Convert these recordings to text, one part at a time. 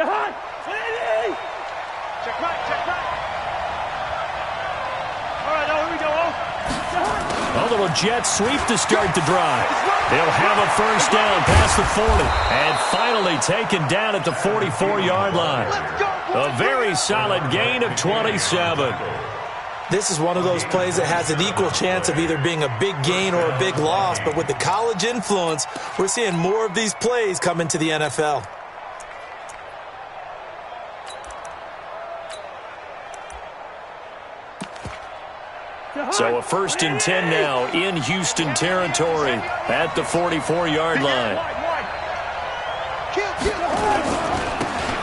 Check back. All right, now here we go. A little jet sweep to start the drive. They'll have a first down past the 40. And finally taken down at the 44-yard line. A very solid gain of 27. This is one of those plays that has an equal chance of either being a big gain or a big loss. But with the college influence, we're seeing more of these plays come into the NFL. So a 1st and 10 now in Houston territory at the 44-yard line.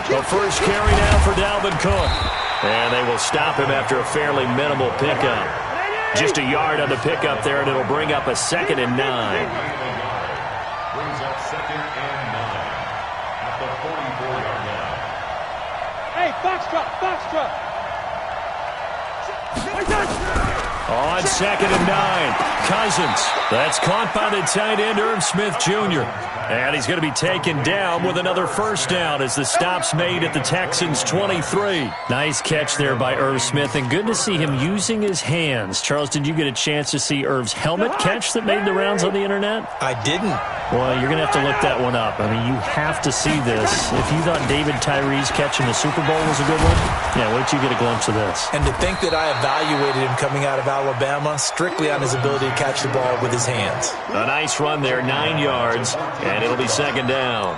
The first carry now for Dalvin Cook. And they will stop him after a fairly minimal pickup. Just a yard on the pickup there, and it'll bring up a 2nd and 9. Brings up 2nd and 9 at the 44-yard line. Hey, foxtrot. On 2nd and 9, Cousins. That's caught by the tight end, Irv Smith Jr. And he's going to be taken down with another first down as the stop's made at the Texans' 23. Nice catch there by Irv Smith, and good to see him using his hands. Charles, did you get a chance to see Irv's helmet catch that made the rounds on the internet? I didn't. Well, you're going to have to look that one up. I mean, you have to see this. If you thought David Tyree's catch in the Super Bowl was a good one, yeah, wait till you get a glimpse of this. And to think that I evaluated him coming out of Alabama strictly on his ability to catch the ball with his hands. A nice run there, 9 yards, and it'll be 2nd down.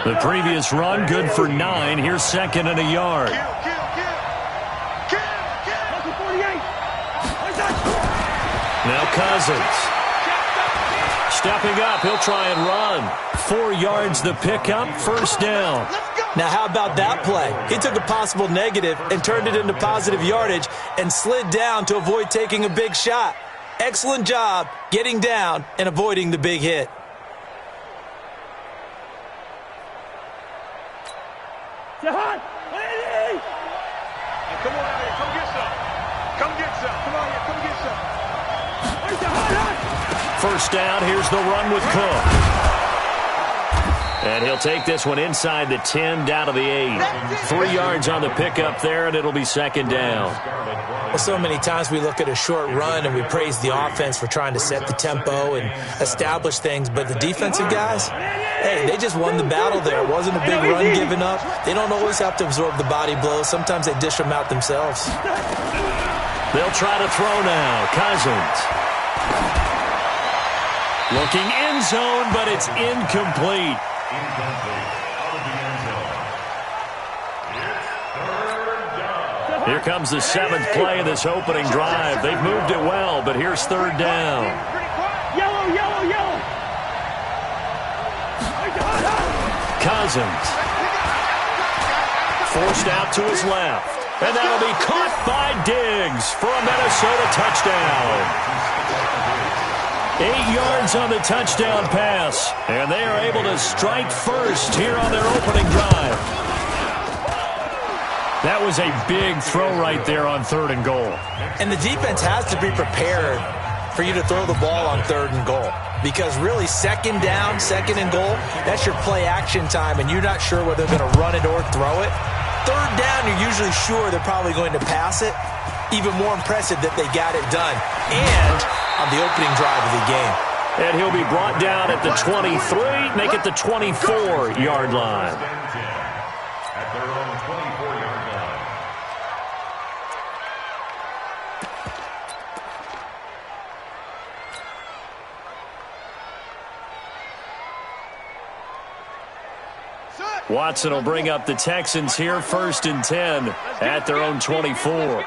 The previous run, good for 9. Here's 2nd and a yard. Now Cousins. Stepping up, he'll try and run. 4 yards the pickup, first down. Now, how about that play? He took a possible negative and turned it into positive yardage and slid down to avoid taking a big shot. Excellent job getting down and avoiding the big hit. Come on out here, come get some. Come on here, come get some. First down, here's the run with Cook. And he'll take this one inside the 10, down to the 8. 3 yards on the pickup there, and it'll be 2nd down. Well, so many times we look at a short run and we praise the offense for trying to set the tempo and establish things. But the defensive guys, hey, they just won the battle there. It wasn't a big run given up. They don't always have to absorb the body blows. Sometimes they dish them out themselves. They'll try to throw now. Cousins. Looking end zone, but it's incomplete. Here comes the 7th play of this opening drive. They've moved it well, but here's 3rd down. Yellow. Cousins. Forced out to his left. And that'll be caught by Diggs for a Minnesota touchdown. 8 yards on the touchdown pass. And they are able to strike first here on their opening drive. That was a big throw right there on 3rd and goal. And the defense has to be prepared for you to throw the ball on 3rd and goal. Because really, 2nd down, 2nd and goal, that's your play action time, and you're not sure whether they're going to run it or throw it. 3rd down, you're usually sure they're probably going to pass it. Even more impressive that they got it done. And on the opening drive of the game. And he'll be brought down at the 23, make it the 24-yard line. At their own 24-yard line. Watson will bring up the Texans here, 1st and 10 at their own 24.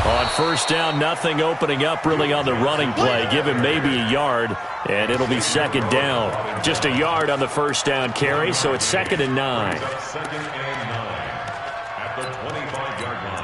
On 1st down, nothing opening up really on the running play. Give him maybe a yard, and it'll be 2nd down. Just a yard on the 1st down carry, so it's 2nd and 9. 2nd and 9 at the 25-yard line.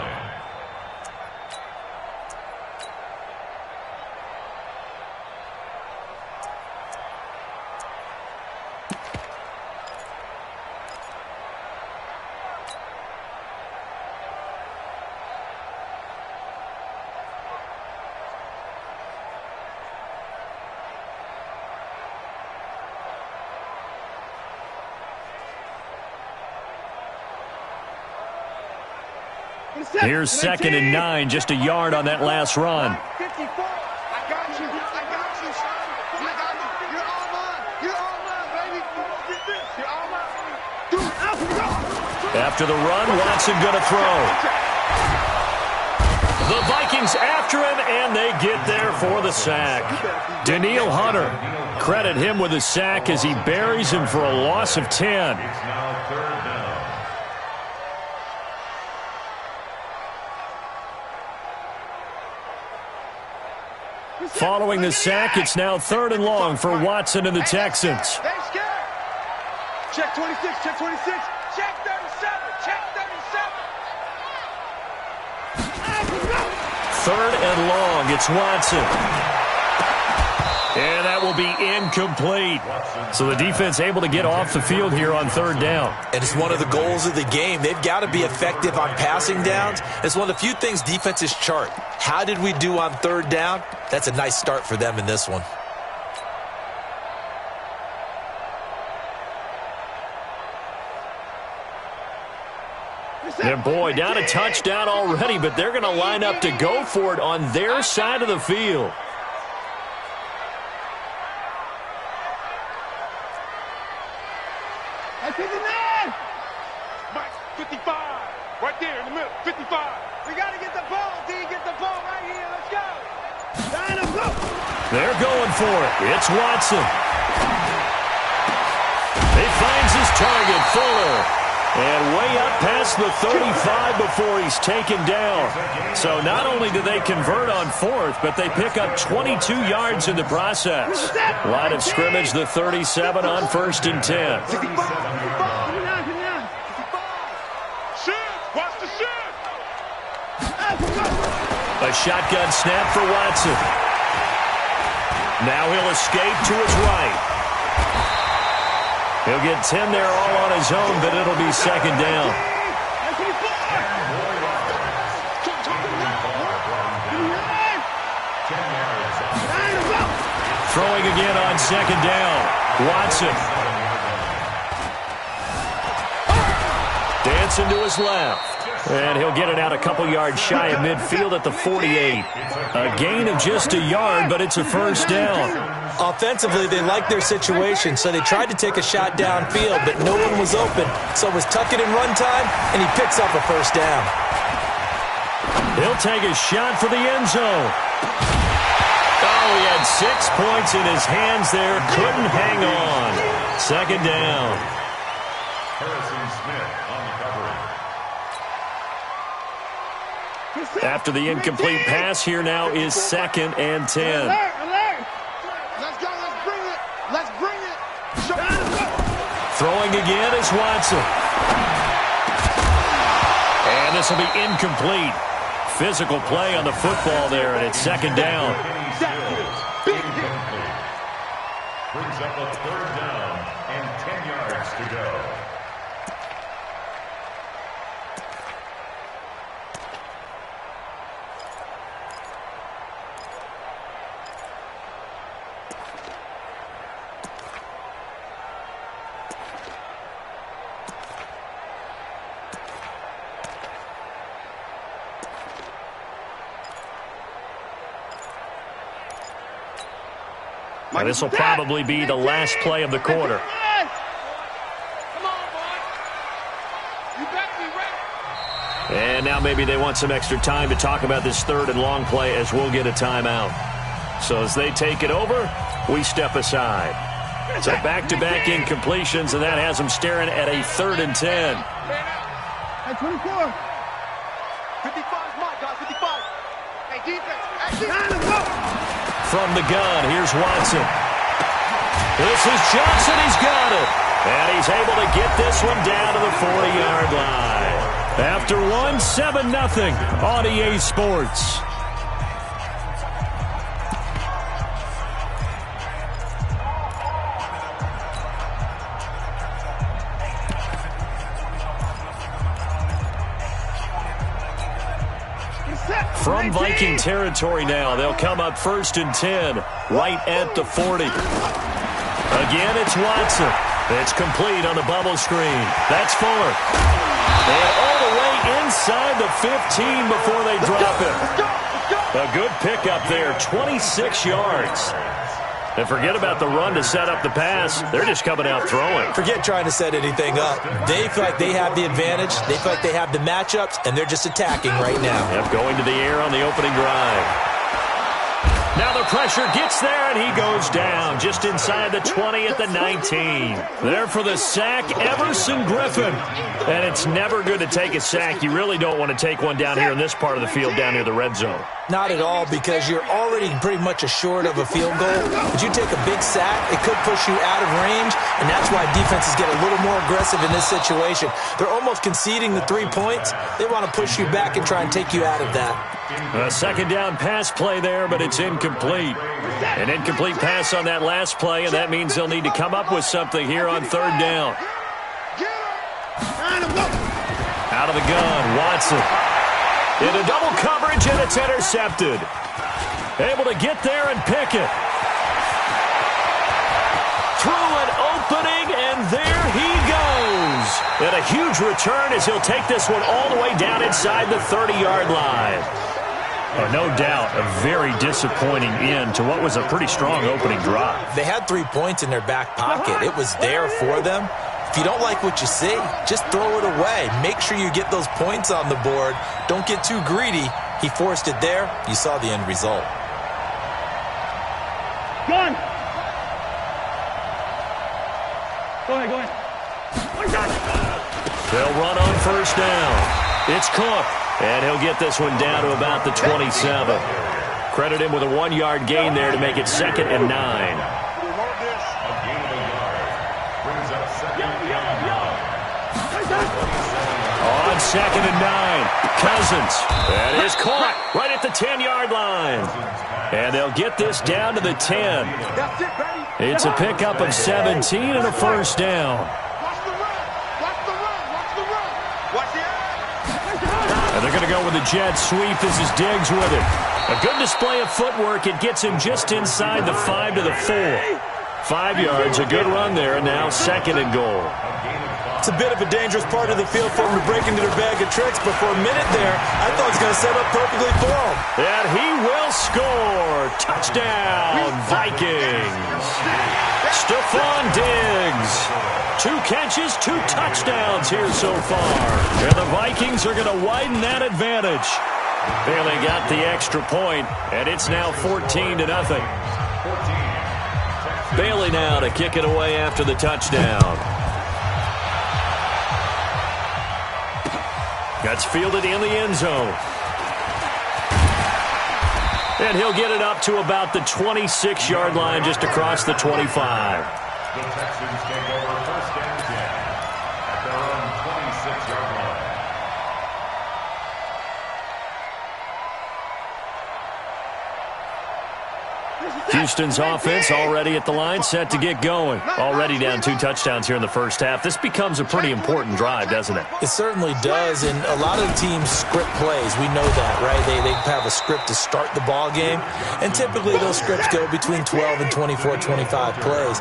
Here's 2nd and 9, just a yard on that last run. 54. I got you. I got you, son. I got you. You're all mine. You're all mine, baby. Get this. You're all mine. After the run, Watson going to throw. The Vikings after him, and they get there for the sack. Danielle Hunter, credit him with a sack as he buries him for a loss of 10. It's now 3rd down. Following the sack, it's now 3rd and long for Watson and the Texans. They scared. Check 26. Check 26. Check 37. Check 37. 3rd and long, it's Watson. And that will be incomplete. So the defense able to get off the field here on 3rd down. And it's one of the goals of the game. They've got to be effective on passing downs. It's one of the few things defenses chart. How did we do on 3rd down? That's a nice start for them in this one. And boy, down a touchdown already, but they're going to line up to go for it on their side of the field. That's 59. Mike, 55. Right there in the middle. 55. We got to get the ball, D. Get the ball right here. Let's go. Line up, go. They're going for it. It's Watson. He finds his target, Fuller. And way up past the 35 before he's taken down. So not only do they convert on 4th, but they pick up 22 yards in the process. Line of scrimmage, the 37 on 1st and 10. Watch the shit. A shotgun snap for Watson. Now he'll escape to his right. He'll get 10 there all on his own, but it'll be 2nd down. Throwing again on 2nd down. Watson. Dancing to his left. And he'll get it out a couple yards shy of midfield at the 48. A gain of just a yard, but it's a 1st down. Offensively, they liked their situation, so they tried to take a shot downfield, but no one was open. So it was tuck it in run time, and he picks up a 1st down. He'll take a shot for the end zone. Oh, he had 6 points in his hands there. Couldn't hang on. 2nd down. Harrison Smith on the coverage. After the incomplete pass, here now is 2nd and 10. Alert, alert. Let's go. Let's bring it. Let's bring it. Throwing again is Watson. And this will be incomplete. Physical play on the football there, and it's 2nd down. Incomplete. Brings up a 3rd down and 10 yards to go. Now, this will probably be the last play of the quarter. Come on, boy. You better be ready. And now maybe they want some extra time to talk about this 3rd and long play as we'll get a timeout. So as they take it over, we step aside. So back-to-back incompletions, and that has them staring at a 3rd and 10. Hey, 24. 55 is mine, guys. 55. Hey, defense. From the gun, here's Watson. This is Johnson. He's got it. And he's able to get this one down to the 40-yard line. After one, 7-0 on EA Sports. From Viking territory now, they'll come up 1st and 10, right at the 40. Again, it's Watson. It's complete on the bubble screen. That's Fuller. And all the way inside the 15 before they drop it. A good pickup there, 26 yards. And forget about the run to set up the pass. They're just coming out throwing. Forget trying to set anything up. They feel like they have the advantage. They feel like they have the matchups, and they're just attacking right now. Yep, going to the air on the opening drive. Now the pressure gets there, and he goes down just inside the 20 at the 19. There for the sack, Everson Griffin. And it's never good to take a sack. You really don't want to take one down here in this part of the field, down near the red zone. Not at all, because you're already pretty much assured of a field goal. But you take a big sack, it could push you out of range, and that's why defenses get a little more aggressive in this situation. They're almost conceding the 3 points. They want to push you back and try and take you out of that. A second down pass play there, but it's incomplete. An incomplete pass on that last play, and that means they'll need to come up with something here on third down. Out of the gun, Watson. Into double coverage, and it's intercepted. Able to get there and pick it. Through an opening, and there he goes. And a huge return as he'll take this one all the way down inside the 30-yard line. Oh, no doubt, a very disappointing end to what was a pretty strong opening drive. They had 3 points in their back pocket. It was there for them. If you don't like what you see, just throw it away. Make sure you get those points on the board. Don't get too greedy. He forced it there. You saw the end result. Go on. Go ahead. They'll run on first down. It's Cook, and he'll get this one down to about the 27. Credit him with a 1-yard gain there to make it 2nd and 9. On 2nd and 9, Cousins. That is caught right at the 10-yard line. And they'll get this down to the 10. It's a pickup of 17 and a first down. And they're going to go with a jet sweep. This is Diggs with it. A good display of footwork. It gets him just inside the 5 to the 4. 5 yards, a good run there, and now 2nd and goal. It's a bit of a dangerous part of the field for him to break into their bag of tricks, but for a minute there, I thought it was going to set up perfectly for him. And he will score. Touchdown, Vikings. Stephon Diggs. 2 catches, 2 touchdowns here so far. And the Vikings are going to widen that advantage. They only got the extra point, and it's now 14-0. Bailey now to kick it away after the touchdown. That's fielded in the end zone. And he'll get it up to about the 26-yard line, just across the 25. The Texans take over first and 10 at their own 26-yard line. Houston's offense already at the line, set to get going. Already down 2 touchdowns here in the first half. This becomes a pretty important drive, doesn't it? It certainly does, and a lot of teams script plays. We know that, right? They have a script to start the ball game, and typically those scripts go between 12 and 24, 25 plays.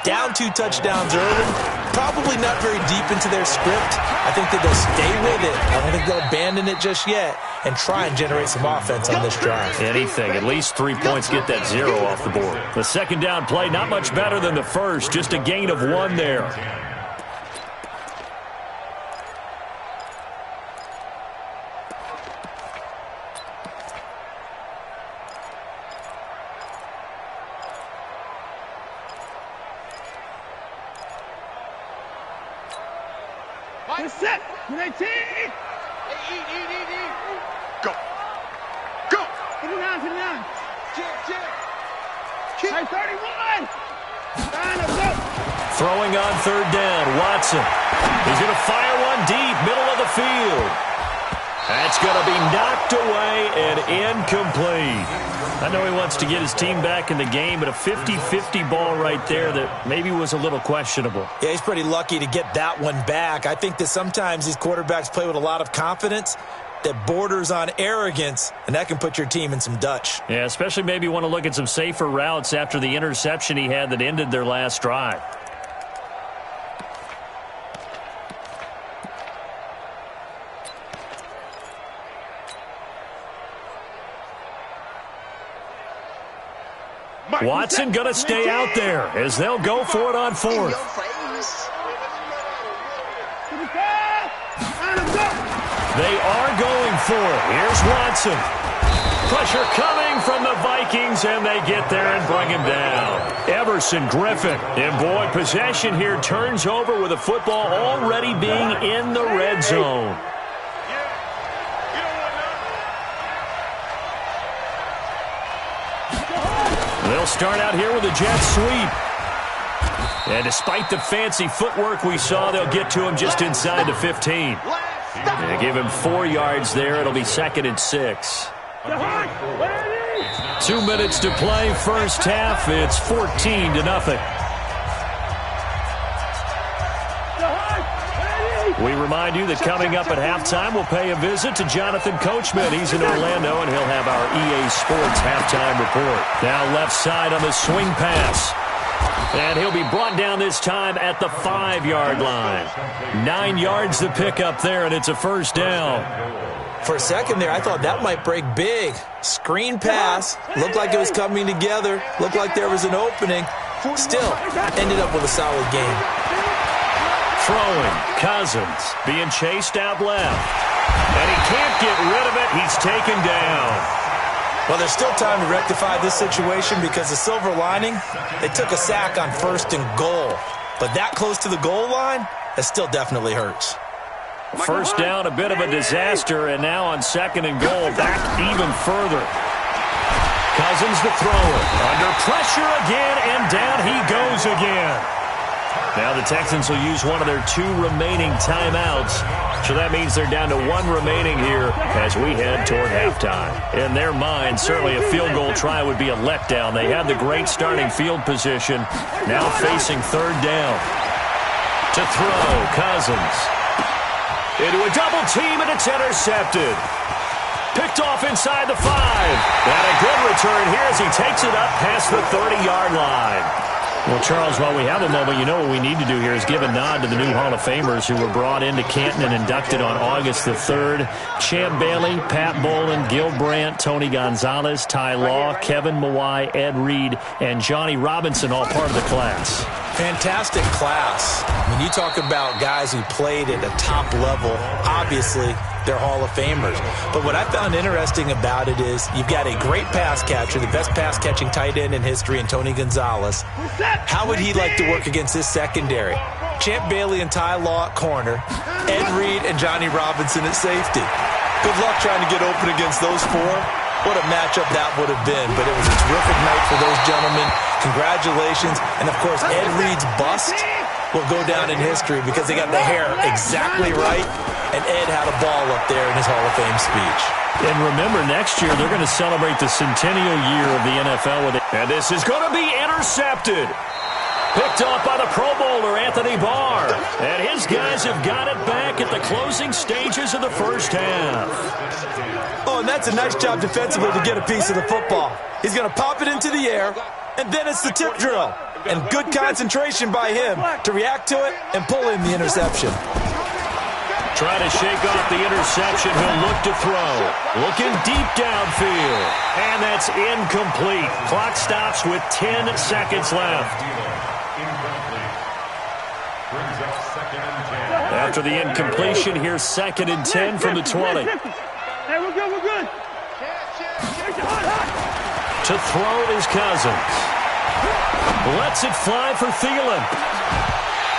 Down 2 touchdowns early, probably not very deep into their script. I think that they'll stay with it. I don't think they'll abandon it just yet and try and generate some offense on this drive. Anything, at least 3 points, get that 0 off the board. The second down play, not much better than the first, just a gain of 1 there. Set. Eat. Go. Put it down. Chip. Hey, 31. Throwing on third down, Watson. He's going to fire one deep, middle of the field. That's going to be knocked away and incomplete. I know he wants to get his team back in the game, but a 50-50 ball right there that maybe was a little questionable. Yeah, he's pretty lucky to get that one back. I think that sometimes these quarterbacks play with a lot of confidence that borders on arrogance, and that can put your team in some Dutch. Yeah, especially maybe want to look at some safer routes after the interception he had that ended their last drive. Watson going to stay out there as they'll go for it on fourth. They are going for it. Here's Watson. Pressure coming from the Vikings, and they get there and bring him down. Everson Griffin. And, boy, possession here turns over with the football already being in the red zone. They'll start out here with a jet sweep. And despite the fancy footwork we saw, they'll get to him just inside the 15. They give him 4 yards there. It'll be 2nd and 6. 2 minutes to play, first half. It's 14-0. We remind you that coming up at halftime, we'll pay a visit to Jonathan Coachman. He's in Orlando, and he'll have our EA Sports halftime report. Now left side on the swing pass. And he'll be brought down this time at the 5-yard line. 9 yards to pick up there, and it's a first down. For a second there, I thought that might break big. Screen pass. Looked like it was coming together. Looked like there was an opening. Still, ended up with a solid game. Throwing, Cousins being chased out left. And he can't get rid of it. He's taken down. Well, there's still time to rectify this situation because the silver lining, they took a sack on 1st and goal. But that close to the goal line, that still definitely hurts. First down, a bit of a disaster, and now on 2nd and goal, back even further. Cousins the thrower. Under pressure again, and down he goes again. Now the Texans will use one of their 2 remaining timeouts. So that means they're down to 1 remaining here as we head toward halftime. In their mind, certainly a field goal try would be a letdown. They had the great starting field position. Now facing 3rd down. To throw, Cousins. Into a double team, and it's intercepted. Picked off inside the 5. And a good return here as he takes it up past the 30-yard line. Well, Charles, while we have a moment, you know what we need to do here is give a nod to the new Hall of Famers who were brought into Canton and inducted on August the 3rd. Champ Bailey, Pat Bolin, Gil Brandt, Tony Gonzalez, Ty Law, Kevin Mawai, Ed Reed, and Johnny Robinson, all part of the class. Fantastic class. When you talk about guys who played at a top level, obviously they're Hall of Famers. But what I found interesting about it is you've got a great pass catcher, the best pass-catching tight end in history, in Tony Gonzalez. How would he like to work against his secondary? Champ Bailey and Ty Law at corner, Ed Reed and Johnny Robinson at safety. Good luck trying to get open against those 4. What a matchup that would have been. But it was a terrific night for those gentlemen. Congratulations. And, of course, Ed Reed's bust will go down in history because they got the hair exactly right. And Ed had a ball up there in his Hall of Fame speech. And remember, next year they're going to celebrate the centennial year of the NFL with it. And this is going to be intercepted. Picked off by the Pro Bowler, Anthony Barr. And his guys have got it back at the closing stages of the first half. Oh, and that's a nice job defensively to get a piece of the football. He's going to pop it into the air, and then it's the tip drill. And good concentration by him to react to it and pull in the interception. Trying to shake off the interception. He'll look to throw. Looking deep downfield. And that's incomplete. Clock stops with 10 seconds left. After the incompletion, here's 2nd and 10 from the 20. Hey, we're good, we're good. To throw is Cousins. Lets it fly for Thielen.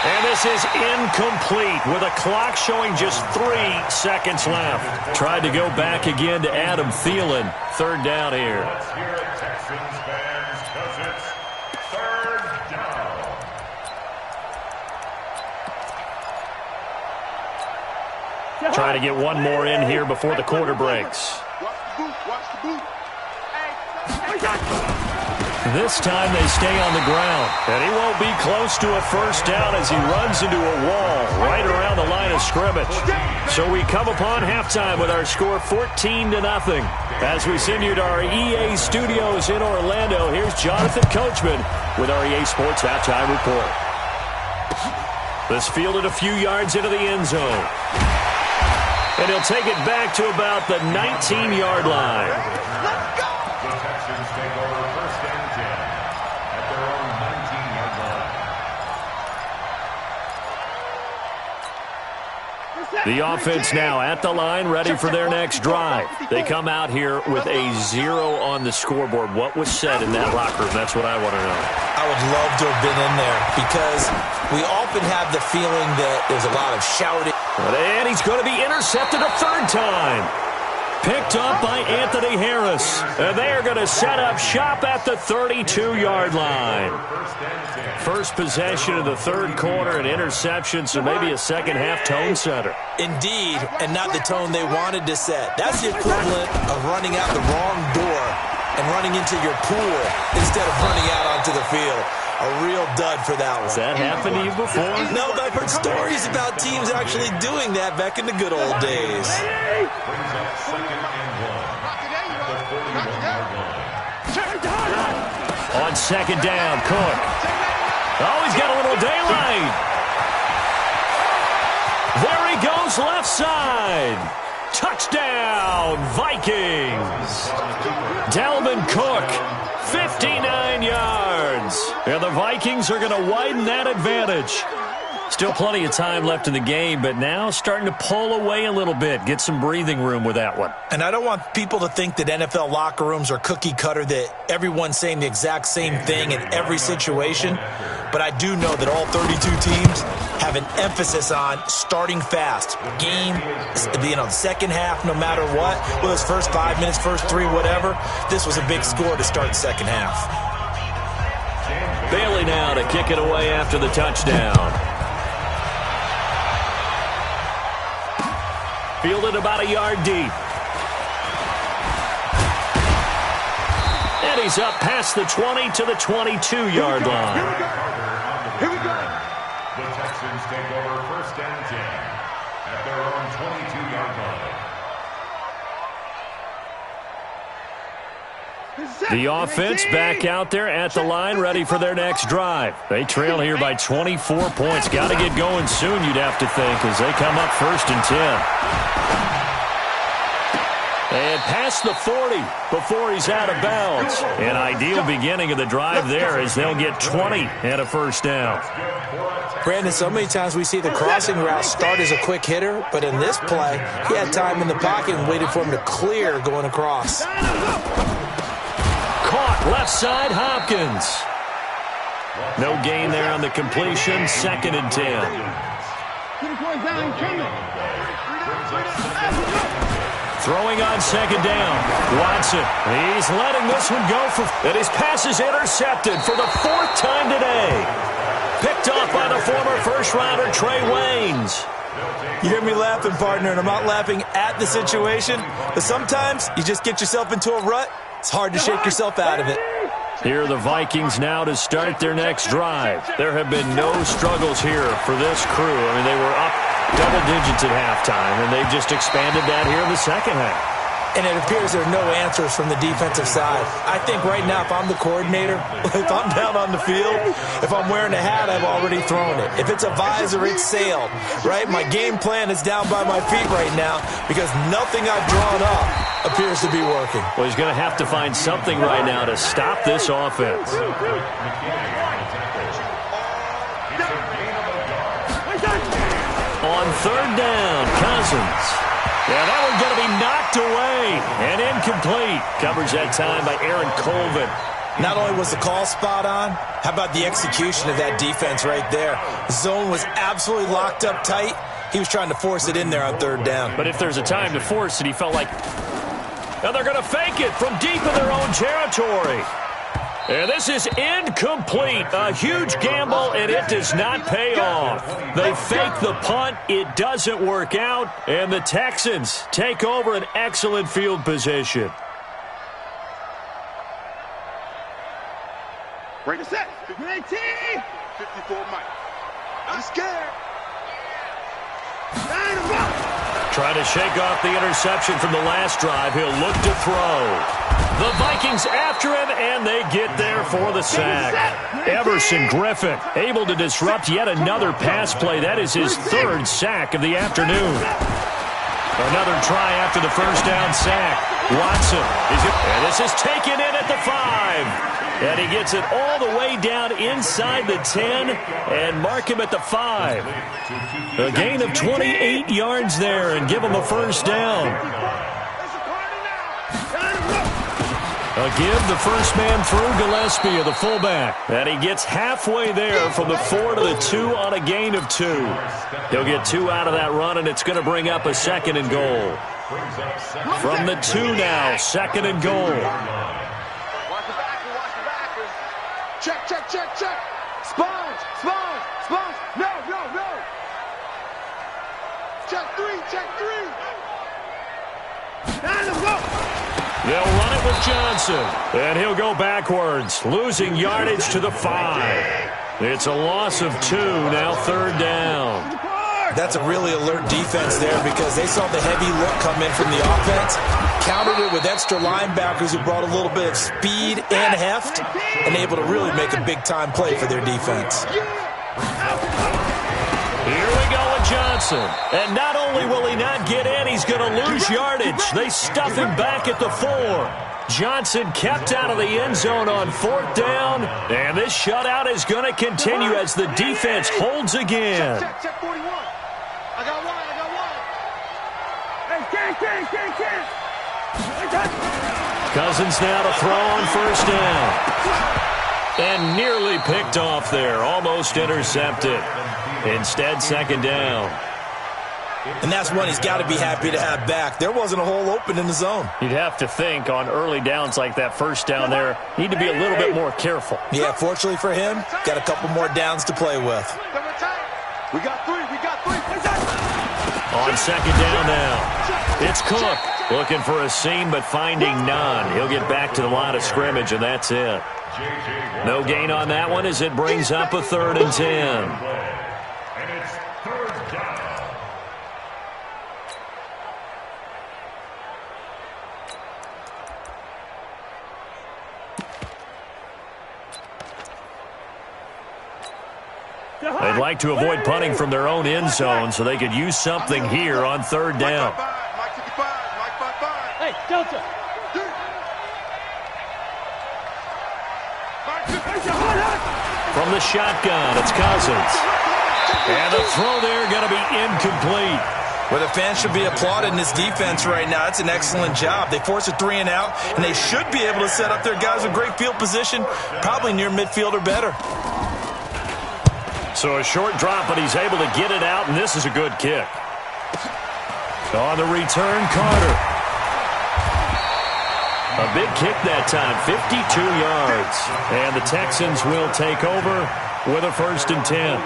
And this is incomplete with a clock showing just 3 seconds left. Tried to go back again to Adam Thielen. 3rd down here. Let's hear it, Texans fans, because it's 3rd down. Trying to get one more in here before the quarter breaks. Watch the boot, watch the boot. This time they stay on the ground. And he won't be close to a first down as he runs into a wall right around the line of scrimmage. So we come upon halftime with our score 14-0. As we send you to our EA studios in Orlando, here's Jonathan Coachman with our EA Sports halftime report. This fielded a few yards into the end zone. And he'll take it back to about the 19-yard line. The Texans take over 1st and 10. The offense now at the line, ready for their next drive. They come out here with a 0 on the scoreboard. What was said in that locker room? That's what I want to know. I would love to have been in there because we often have the feeling that there's a lot of shouting. And he's going to be intercepted a third time. Picked up by Anthony Harris. And they are going to set up shop at the 32-yard line. First possession of the third quarter, an interception, so maybe a second-half tone setter. Indeed, and not the tone they wanted to set. That's the equivalent of running out the wrong door and running into your pool instead of running out onto the field. A real dud for that one. Has that happened to you before? No, but I've heard stories about teams actually doing that back in the good old days. On second down, Cook. Oh, he's got a little daylight. There he goes, left side. Touchdown, Vikings. Dalvin Cook, 59 yards. And the Vikings are going to widen that advantage. Still plenty of time left in the game, but now starting to pull away a little bit. Get some breathing room with that one. And I don't want people to think that NFL locker rooms are cookie cutter, that everyone's saying the exact same thing in every situation. But I do know that all 32 teams have an emphasis on starting fast. Game, the second half, no matter what. Well, it's first 5 minutes, first 3, whatever. This was a big score to start the second half. Bailey now to kick it away after the touchdown. Fielded about a yard deep. And he's up past the 20 to the 22-yard line. Here we go. The Texans take over first and 10 at their own 22-yard line. The offense back out there at the line, ready for their next drive. They trail here by 24 points. Got to get going soon, you'd have to think, as they come up first and 10. And past the 40 before he's out of bounds. An ideal beginning of the drive there as they'll get 20 and a first down. Brandon, so many times we see the crossing route start as a quick hitter, but in this play, he had time in the pocket and waited for him to clear going across. Caught left side, Hopkins. No gain there on the completion, second and 10. Throwing on second down. Watson. He's letting this one go and his pass is intercepted for the 4th time today. Picked off by the former first-rounder Trey Waynes. You hear me laughing, partner, and I'm not laughing at the situation, but sometimes you just get yourself into a rut. It's hard to shake yourself out of it. Here are the Vikings now to start their next drive. There have been no struggles here for this crew. I mean, they were up double digits at halftime, and they've just expanded that here in the second half. And it appears there are no answers from the defensive side. I think right now, if I'm the coordinator, if I'm down on the field, if I'm wearing a hat, I've already thrown it. If it's a visor, it's sailed, right? My game plan is down by my feet right now because nothing I've drawn up appears to be working. Well, he's going to have to find something right now to stop this offense. On third down, Cousins. Yeah, that one's going to be knocked away and incomplete. Covers that time by Aaron Colvin. Not only was the call spot on, how about the execution of that defense right there? Zone was absolutely locked up tight. He was trying to force it in there on third down. But if there's a time to force it, he felt like, now they're going to fake it from deep in their own territory. And this is incomplete. A huge gamble, and it does not pay off. They fake the punt. It doesn't work out. And the Texans take over an excellent field position. Break a set. 18. 54 Mike. I'm scared. Trying to shake off the interception from the last drive. He'll look to throw. The Vikings after him, and they get there for the sack. Everson Griffin able to disrupt yet another pass play. That is his 3rd sack of the afternoon. Another try after the first down sack. Watson. And this is taken in at the 5. And he gets it all the way down inside the 10 and mark him at the 5. A gain of 28 yards there and give him a first down. A give the first man through Gillespie of the fullback. And he gets halfway there from the 4 to the 2 on a gain of 2. He'll get 2 out of that run, and it's going to bring up a second and goal. From the 2 now, second and goal. Watch the backers, watch the backers. Check, check, check, check. Sponge, sponge, sponge. No, no, no. Check 3, check 3. Now let's go. They'll run it with Johnson, and he'll go backwards, losing yardage to the 5. It's a loss of 2, now third down. That's a really alert defense there because they saw the heavy look come in from the offense, countered it with extra linebackers who brought a little bit of speed and heft, and able to really make a big-time play for their defense. Here we go with Johnson. And not only will he not get in, he's going to lose yardage. They stuff him back at the 4. Johnson kept out of the end zone on fourth down. And this shutout is going to continue as the defense holds again. Check 41. I got one, I got one. Hey, Cousins now to throw on first down. And nearly picked off there. Almost intercepted. Instead, second down. And that's one he's got to be happy to have back. There wasn't a hole open in the zone. You'd have to think on early downs like that first down there, need to be a little bit more careful. Yeah, fortunately for him, got a couple more downs to play with. We got 3, we got 3. On second down now, it's Cook looking for a seam but finding none. He'll get back to the line of scrimmage, and that's it. No gain on that one as it brings up a 3rd and 10. And it's 3rd down. They'd like to avoid punting from their own end zone so they could use something here on 3rd down. Mike 55, Mike 55. Hey, Delta. From the shotgun, it's Cousins. And the throw there going to be incomplete. Well, the fans should be applauding this defense right now. It's an excellent job. They force a 3 and out, and they should be able to set up their guys with great field position, probably near midfield or better. So a short drop, but he's able to get it out, and this is a good kick. On the return, Carter. A big kick that time, 52 yards. And the Texans will take over with a 1st and 10.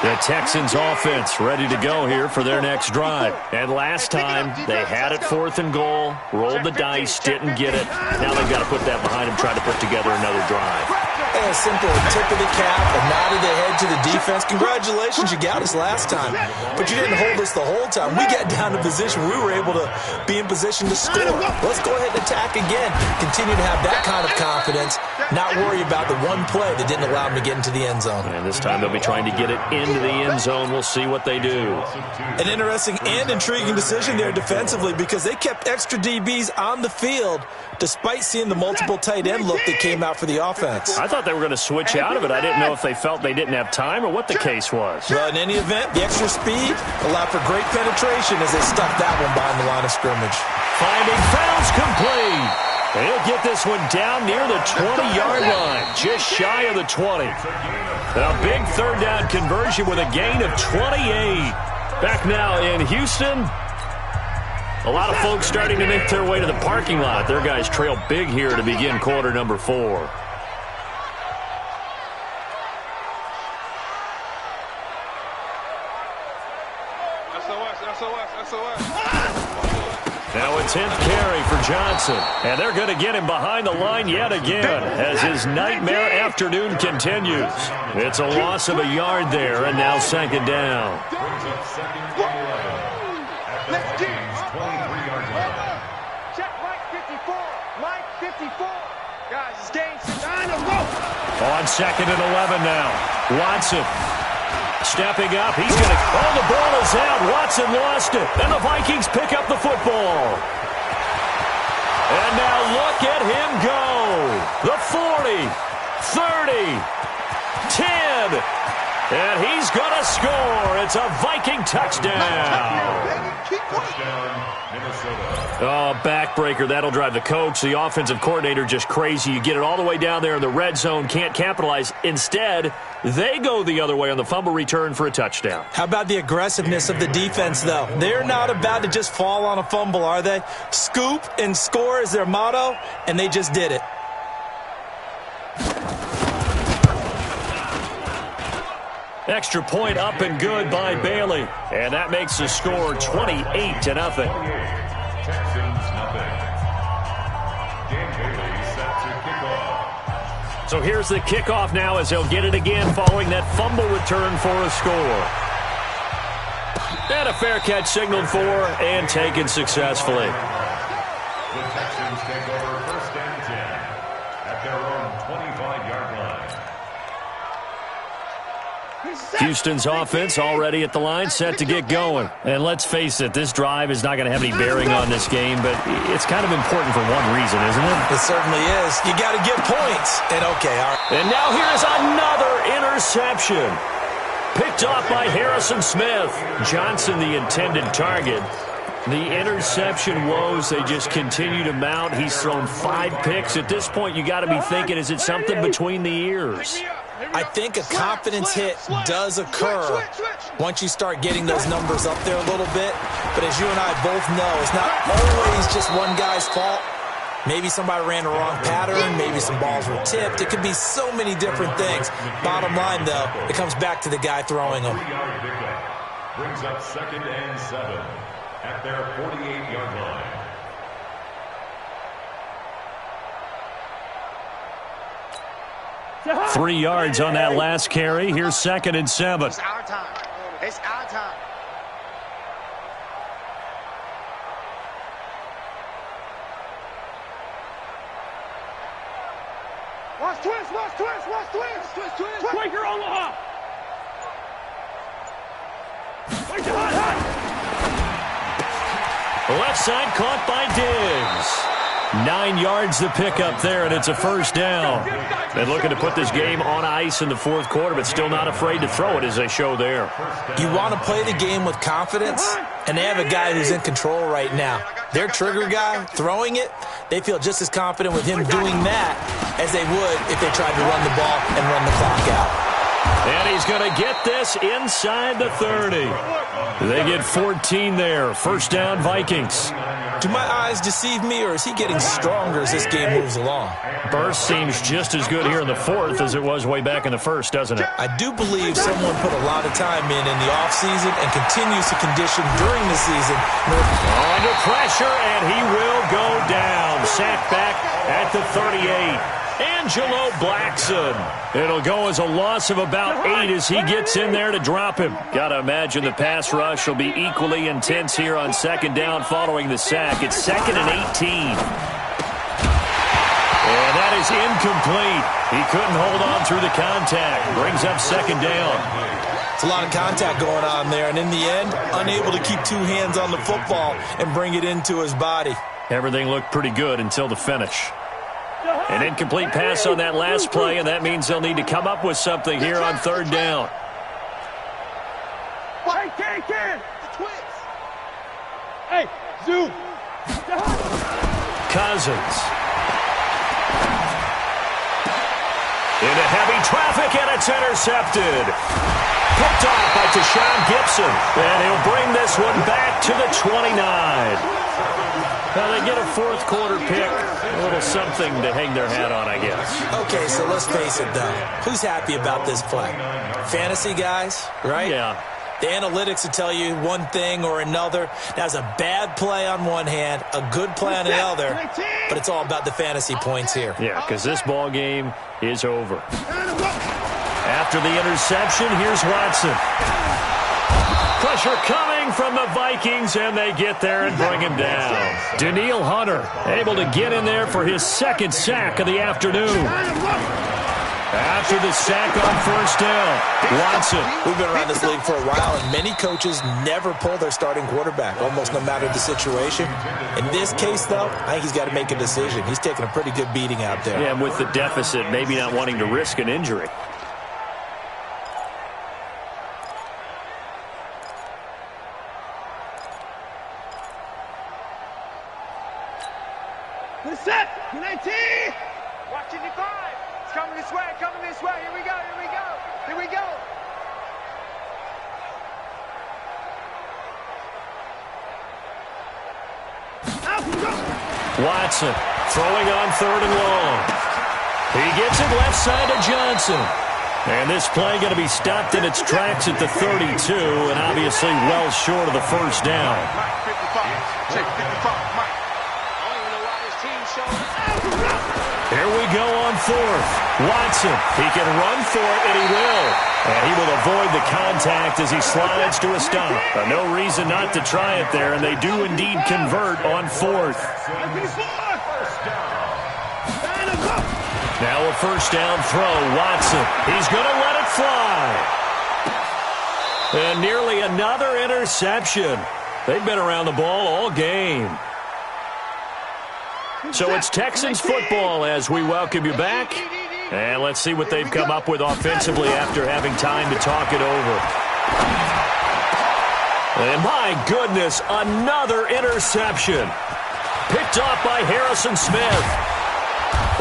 The Texans offense ready to go here for their next drive. And last time, they had it 4th and goal, rolled the dice, didn't get it. Now they've got to put that behind them, try to put together another drive. A simple tip of the cap, a nod of the head to the defense. Congratulations, you got us last time. But you didn't hold us the whole time. We got down to position. We were able to be in position to score. Let's go ahead and attack again. Continue to have that kind of confidence. Not worry about the one play that didn't allow them to get into the end zone. And this time they'll be trying to get it into the end zone. We'll see what they do. An interesting and intriguing decision there defensively because they kept extra DBs on the field despite seeing the multiple tight end look that came out for the offense. I thought they were going to switch out of it. I didn't know if they felt they didn't have time or what the case was. Well, in any event, the extra speed allowed for great penetration as they stuffed that one behind the line of scrimmage. Finding fouls complete. He'll get this one down near the 20-yard line, just shy of the 20. A big 3rd down conversion with a gain of 28. Back now in Houston. A lot of folks starting to make their way to the parking lot. Their guys trail big here to begin quarter number 4. Now a 10th carry for Johnson. And they're going to get him behind the line yet again as his nightmare afternoon continues. It's a loss of a yard there, and now 2nd down. Check Mike 54. Mike 54. Guys, it's game 6. On 2nd and 11 now. Watson stepping up. He's going to... Oh, the ball is out. Watson lost it. And the Vikings pick up the football. And now look look at him go. The 40, 30, 10, and he's going to score. It's a Viking touchdown. Oh, backbreaker. That'll drive the coach, the offensive coordinator, just crazy. You get it all the way down there in the red zone, can't capitalize. Instead, they go the other way on the fumble return for a touchdown. How about the aggressiveness of the defense, though? They're not about to just fall on a fumble, are they? Scoop and score is their motto, and they just did it. Extra point up and good by Bailey. And that makes the score 28-0. Texans nothing. Dan Bailey set to kick off. So here's the kickoff now as they'll get it again following that fumble return for a score. And a fair catch signaled for and taken successfully. The Texans take over 1st and 10 at their own 25-yard line. Houston's offense already at the line, set to get going. And let's face it, this drive is not going to have any bearing on this game, but it's kind of important for one reason, isn't it? It certainly is. You got to get points. And okay, all right. And now here's another interception. Picked off by Harrison Smith. Johnson, the intended target. The interception woes, they just continue to mount. He's thrown 5 picks. At this point, you got to be thinking, is it something between the ears? I think a confidence hit does occur once you start getting those numbers up there a little bit. But as you and I both know, it's not always just one guy's fault. Maybe somebody ran the wrong pattern. Maybe some balls were tipped. It could be so many different things. Bottom line, though, it comes back to the guy throwing them. Brings up 2nd and 7 at their 48-yard line. Three yards on that last carry. Here's 2nd and 7. It's our time. It's our time. Watch twist, watch twist, watch twist. Twist, twist. Quaker Omaha. Wait, hot. Left side caught by Diggs. 9 yards to pick up there, and it's a first down. They're looking to put this game on ice in the 4th quarter, but still not afraid to throw it as they show there. You want to play the game with confidence, and they have a guy who's in control right now. Their trigger guy throwing it, they feel just as confident with him doing that as they would if they tried to run the ball and run the clock out. And he's going to get this inside the 30. They get 14 there. First down, Vikings. Do my eyes deceive me, or is he getting stronger as this game moves along? Burst seems just as good here in the 4th as it was way back in the 1st, doesn't it? I do believe someone put a lot of time in the offseason and continues to condition during the season. Under pressure, and he will go down. Sacked back at the 38. Angelo Blackson. It'll go as a loss of about 8 as he gets in there to drop him. Got to imagine the pass rush will be equally intense here on 2nd down following the sack. It's 2nd and 18. And that is incomplete. He couldn't hold on through the contact. Brings up 2nd down. It's a lot of contact going on there, and in the end, unable to keep 2 hands on the football and bring it into his body. Everything looked pretty good until the finish. An incomplete pass on that last play, and that means they'll need to come up with something here on 3rd down. Hey, zoom. Cousins. Into heavy traffic, and it's intercepted. Picked off by Tashawn Gibson, and he'll bring this one back to the 29. Now they get a 4th quarter pick, a little something to hang their hat on, I guess. Okay, so let's face it, though. Who's happy about this play? Fantasy guys, right? Yeah. The analytics will tell you one thing or another. That's a bad play on one hand, a good play on the other, but it's all about the fantasy points here. Yeah, because this ball game is over. After the interception, here's Watson. Pressure coming from the Vikings, and they get there and bring him down. Danielle Hunter able to get in there for his 2nd sack of the afternoon. After the sack on first down, Watson. We've been around this league for a while, and many coaches never pull their starting quarterback, almost no matter the situation. In this case, though, I think he's got to make a decision. He's taking a pretty good beating out there. Yeah, and with the deficit, maybe not wanting to risk an injury. Set. 19. Watching the 5. It's coming this way. Coming this way. Here we go. Here we go. Here we go. Watson throwing on 3rd and long. He gets it left side to Johnson. And this play going to be stopped in its tracks at the 32, and obviously well short of the first down. Mike, 55. Check 55. Mike. Here we go on 4th. Watson, he can run for it, and he will. And he will avoid the contact as he slides to a stop. No reason not to try it there, and they do indeed convert on 4th. Now a first down throw. Watson, he's going to let it fly. And nearly another interception. They've been around the ball all game. So it's Texans football as we welcome you back. And let's see what they've come up with offensively after having time to talk it over. And my goodness, another interception. Picked off by Harrison Smith.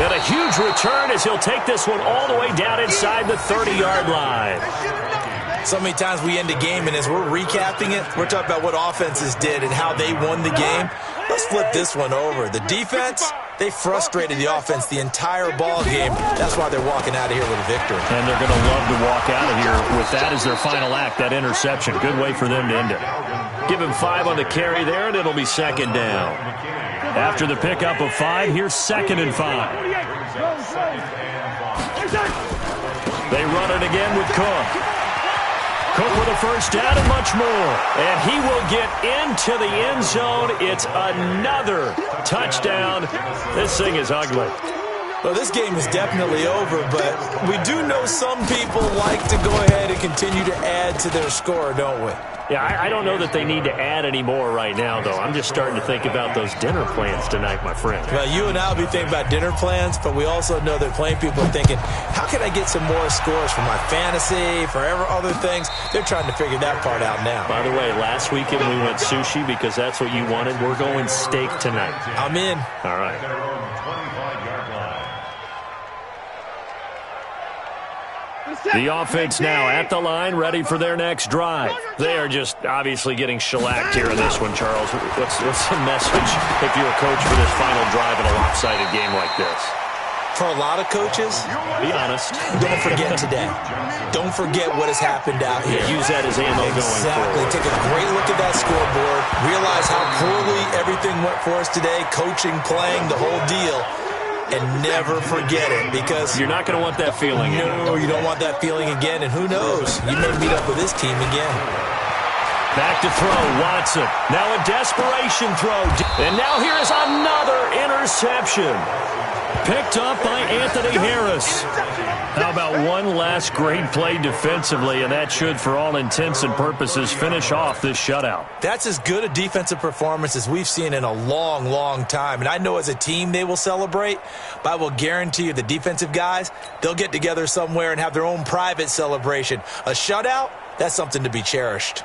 And a huge return as he'll take this one all the way down inside the 30-yard line. So many times we end a game, and as we're recapping it, we're talking about what offenses did and how they won the game. Let's flip this one over. The defense, they frustrated the offense the entire ball game. That's why they're walking out of here with a victory. And they're going to love to walk out of here with that as their final act, that interception. Good way for them to end it. Give him 5 on the carry there, and it'll be 2nd down. After the pickup of 5, here's 2nd and 5. They run it again with Cook. Cook with a first down and much more. And he will get into the end zone. It's another touchdown. This thing is ugly. Well, this game is definitely over, but we do know some people like to go ahead and continue to add to their score, don't we? Yeah, I don't know that they need to add any more right now, though. I'm just starting to think about those dinner plans tonight, my friend. Well, you and I will be thinking about dinner plans, but we also know that plenty of people are thinking, how can I get some more scores for my fantasy, for other things? They're trying to figure that part out now. By the way, last weekend we went sushi because that's what you wanted. We're going steak tonight. I'm in. All right. The offense now at the line, ready for their next drive. They are just obviously getting shellacked here in this one, Charles. What's the message if you're a coach for this final drive in a lopsided game like this? For a lot of coaches, be honest. Don't forget today. Don't forget what has happened out here. Yeah, use that as ammo going forward. Take a great look at that scoreboard. Realize how poorly everything went for us today. Coaching, playing, the whole deal. And never forget it, because you're not going to want that feeling. No, you don't want that feeling again. And who knows? You may meet up with this team again. Back to throw, Watson. Now a desperation throw. And now here is another interception. Picked up by Anthony Harris. How about one last great play defensively, and that should, for all intents and purposes, finish off this shutout. That's as good a defensive performance as we've seen in a long, long time. And I know as a team they will celebrate, but I will guarantee you the defensive guys, they'll get together somewhere and have their own private celebration. A shutout, that's something to be cherished.